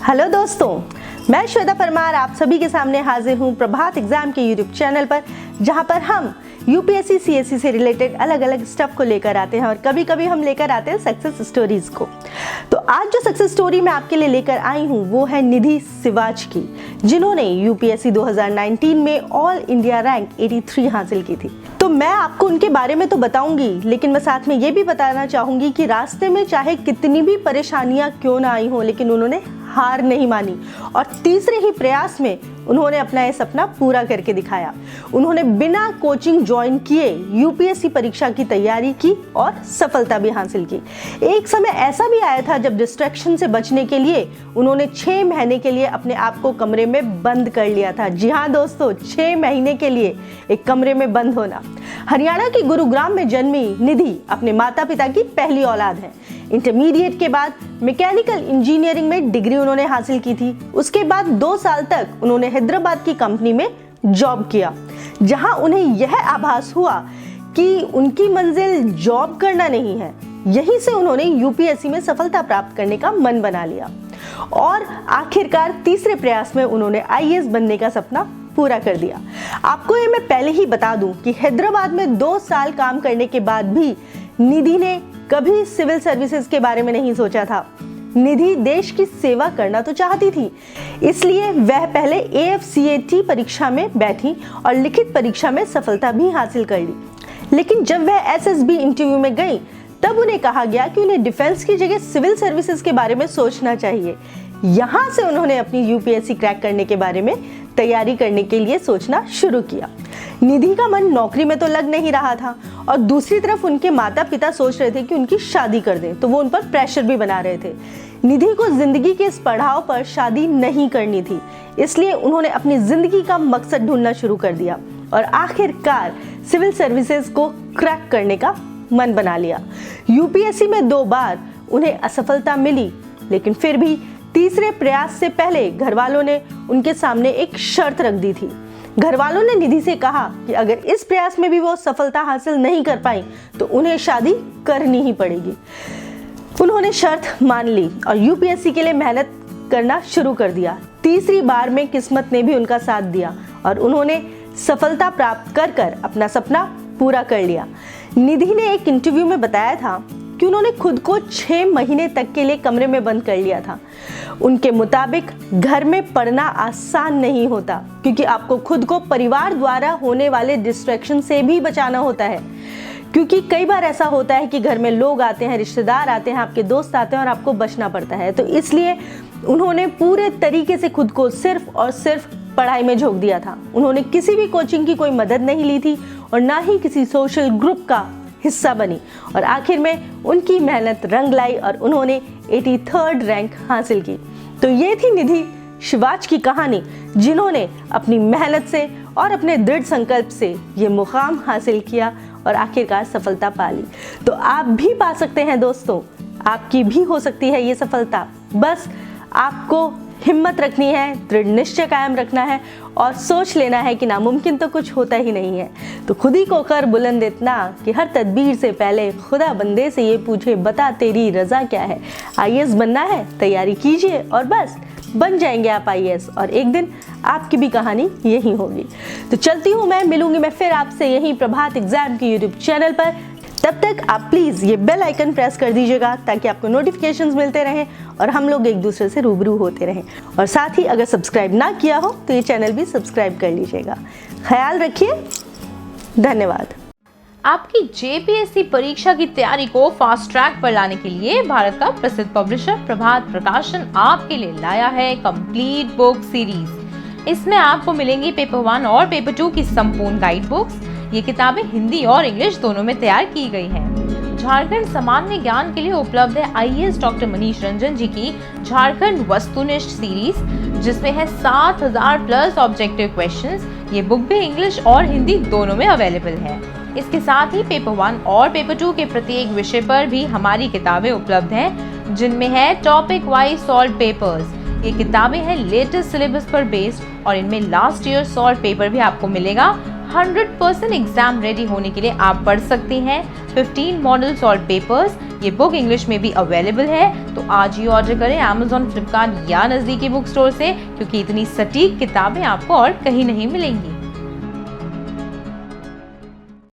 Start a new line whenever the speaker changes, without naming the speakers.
Hello दोस्तों, मैं श्वेता परमार आप सभी के सामने हाजिर हूँ प्रभात एग्जाम के यूट्यूब चैनल पर, जहाँ पर हम यूपीएससी सीएससी से रिलेटेड अलग अलग स्टफ को लेकर आते हैं और कभी कभी हम लेकर आते हैं सक्सेस स्टोरीज को। तो आज जो सक्सेस स्टोरी मैं आपके लिए लेकर आई हूँ वो है निधि सिवाच की, जिन्होंने यूपीएससी 2019 में ऑल इंडिया रैंक 83 हासिल की थी। तो मैं आपको उनके बारे में तो बताऊंगी, लेकिन मैं साथ में ये भी बताना चाहूंगी कि रास्ते में चाहे कितनी भी परेशानियां क्यों ना आई हो, लेकिन उन्होंने हार नहीं मानी और तीसरे ही प्रयास में उन्होंने अपना ये सपना पूरा करके दिखाया। उन्होंने बिना कोचिंग ज्वाइन किए यूपीएससी परीक्षा की तैयारी की और सफलता भी हासिल की। एक समय ऐसा भी आया था जब डिस्ट्रैक्शन से बचने के लिए उन्होंने 6 महीने के लिए अपने आप को कमरे में बंद कर लिया था। जी हाँ दोस्तों, 6 महीने के लिए एक कमरे में बंद होना। हरियाणा के गुरुग्राम में जन्मी निधि अपने माता पिता की पहली औलाद है। इंटरमीडिएट के बाद मैकेनिकल इंजीनियरिंग में डिग्री उन्होंने हासिल की थी। उसके बाद 2 साल तक उन्होंने हैदराबाद की कंपनी में जॉब किया, जहां उन्हें यह आभास हुआ कि उनकी मंजिल जॉब करना नहीं है। यहीं से उन्होंने यूपीएससी में सफलता प्राप्त करने का मन बना लिया और आखिरकार तीसरे प्रयास में उन्होंने आईएएस बनने का सपना पूरा कर दिया। आपको ये मैं पहले ही बता दूं कि हैदराबाद में 2 साल काम करने के बाद भी निधि ने कभी सिविल सर्विसेज के बारे में नहीं सोचा था। निधि देश की सेवा करना तो चाहती थी, इसलिए वह पहले AFCAT परीक्षा में बैठी और लिखित परीक्षा में सफलता भी हासिल कर ली। लेकिन जब वह SSB इंटरव्यू में गई तब उन्हें कहा गया कि उन्हें डिफेंस की जगह सिविल सर्विसेज के बारे में सोचना चाहिए। यहाँ से उन्होंने अपनी यूपीएससी क्रैक करने के बारे में तैयारी करने के लिए सोचना शुरू किया। निधि का मन नौकरी में तो लग नहीं रहा था और दूसरी तरफ उनके माता पिता सोच रहे थे कि उनकी शादी कर दें, तो वो उन पर प्रेशर भी बना रहे थे। निधि को जिंदगी के इस पड़ाव पर शादी नहीं करनी थी, इसलिए उन्होंने अपनी जिंदगी का मकसद ढूंढना शुरू कर दिया और आखिरकार सिविल सर्विसेज को क्रैक करने का मन बना लिया। यूपीएससी में 2 बार उन्हें असफलता मिली, लेकिन फिर भी तीसरे प्रयास से पहले घर वालों ने उनके सामने एक शर्त रख दी थी। घर वालों ने निधि से कहा कि अगर इस प्रयास में भी वो सफलता हासिल नहीं कर पाई तो उन्हें शादी करनी ही पड़ेगी। उन्होंने शर्त मान ली और यूपीएससी के लिए मेहनत करना शुरू कर दिया। तीसरी बार में किस्मत ने भी उनका साथ दिया और उन्होंने सफलता प्राप्त कर अपना सपना पूरा कर लिया। निधि ने एक इंटरव्यू में बताया था कि उन्होंने खुद को 6 महीने तक के लिए कमरे में बंद कर लिया था। उनके मुताबिक घर में पढ़ना आसान नहीं होता, क्योंकि आपको खुद को परिवार द्वारा होने वाले डिस्ट्रैक्शन से भी बचाना होता है। क्योंकि कई बार ऐसा होता है कि घर में लोग आते हैं, रिश्तेदार आते हैं, आपके दोस्त आते हैं और आपको बचना पड़ता है। तो इसलिए उन्होंने पूरे तरीके से खुद को सिर्फ और सिर्फ पढ़ाई में झोंक दिया था। उन्होंने किसी भी कोचिंग की कोई मदद नहीं ली थी और ना ही किसी सोशल ग्रुप का हिस्सा बनी और आखिर में उनकी मेहनत रंग लाई और उन्होंने 83rd रैंक हासिल की। तो ये थी निधि सिवाच की कहानी, जिन्होंने अपनी मेहनत से और अपने दृढ़ संकल्प से ये मुकाम हासिल किया और आखिरकार सफलता पा ली। तो आप भी पा सकते हैं दोस्तों, आपकी भी हो सकती है ये सफलता। बस आपको हिम्मत रखनी है, दृढ़ निश्चय कायम रखना है और सोच लेना है कि नामुमकिन तो कुछ होता ही नहीं है। तो खुद ही को कर बुलंद इतना कि हर तदबीर से पहले खुदा बंदे से ये पूछे, बता तेरी रजा क्या है। आईएएस बनना है, तैयारी कीजिए और बस बन जाएंगे आप आईएएस और एक दिन आपकी भी कहानी यही होगी। तो चलती हूँ मैं, मिलूंगी मैं फिर आपसे यही प्रभात एग्जाम के यूट्यूब चैनल पर। तब तक आप प्लीज़ ये बेल आइकन प्रेस कर दीजिएगा ताकि आपको नोटिफिकेशंस मिलते रहें और हम लोग एक दूसरे से रूबरू होते रहें। और साथ ही अगर सब्सक्राइब ना किया हो तो ये चैनल भी सब्सक्राइब कर लीजिएगा। ख्याल रखिए, धन्यवाद।
आपकी जेपीएससी परीक्षा की तैयारी को फास्ट ट्रैक पर लाने के लिए भारत का प्रसिद्ध पब्लिशर प्रभात प्रकाशन आपके लिए लाया है कंप्लीट बुक सीरीज। इसमें आपको मिलेंगी पेपर 1 और पेपर 2 की संपूर्ण गाइड बुक्स। ये किताबें हिंदी और इंग्लिश दोनों में तैयार की गई हैं। झारखंड सामान्य ज्ञान के लिए उपलब्ध है आईएएस डॉक्टर मनीष रंजन जी की झारखंड वस्तुनिष्ठ सीरीज, जिसमें है 7000 प्लस ऑब्जेक्टिव क्वेश्चंस। ये बुक भी इंग्लिश और हिंदी दोनों में अवेलेबल है। इसके साथ ही पेपर 1 और पेपर 2 के प्रत्येक विषय पर भी हमारी किताबें उपलब्ध हैं, जिनमें है टॉपिक वाइज सॉल्व पेपर्स। ये किताबें हैं लेटेस्ट सिलेबस पर बेस्ड और इनमें लास्ट ईयर सॉल्व पेपर भी आपको मिलेगा 100% एग्जाम रेडी होने के लिए आप पढ़ सकते हैं 15 मॉडल्स और पेपर्स। ये बुक इंग्लिश में भी अवेलेबल है, तो आज ही ऑर्डर करें Amazon, फ्लिपकार्ट या नज़दीकी बुक स्टोर से, क्योंकि इतनी सटीक किताबें आपको और कहीं नहीं मिलेंगी।